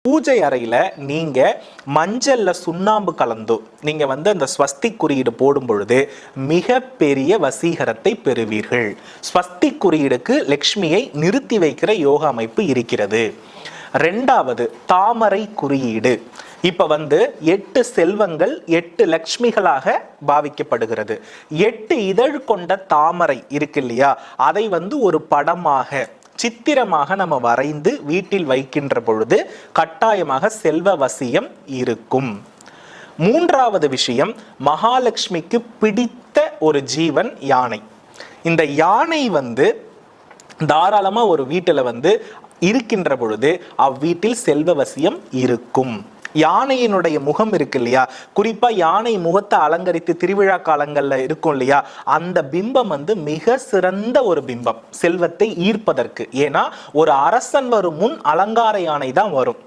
பூஜை அறையில நீங்க மஞ்சள்ல சுண்ணாம்பு கலந்தோ நீங்க அந்த ஸ்வஸ்திக் குறியீடு போடும் பொழுது மிக பெரிய வசீகரத்தை பெறுவீர்கள். ஸ்வஸ்திக் குறியீடுக்கு லக்ஷ்மியை நிறுத்தி வைக்கிற யோக அமைப்பு இருக்கிறது. ரெண்டாவது தாமரை குறியீடு. இப்ப 8 செல்வங்கள் 8 லக்ஷ்மிகளாக பாவிக்கப்படுகிறது. 8 இதழ் கொண்ட தாமரை இருக்கு இல்லையா, அதை ஒரு படமாக சித்திரமாக நம்ம வரைந்து வீட்டில் வைக்கின்ற பொழுது கட்டாயமாக செல்வ வசியம் இருக்கும். மூன்றாவது விஷயம், மகாலட்சுமிக்கு பிடித்த ஒரு ஜீவன் யானை. இந்த யானை தாராளமா ஒரு வீட்டில் இருக்கின்ற பொழுது அவ்வீட்டில் செல்வ வசியம் இருக்கும். யானையினுடைய முகம் இருக்கு இல்லையா, குறிப்பா யானை முகத்தை அலங்கரித்து திருவிழா காலங்கள்ல இருக்கும் இல்லையா, அந்த பிம்பம் மிக சிறந்த ஒரு பிம்பம் செல்வத்தை ஈர்ப்பதற்கு. ஏன்னா ஒரு அரசன் வரும் முன் அலங்கார யானை தான் வரும்.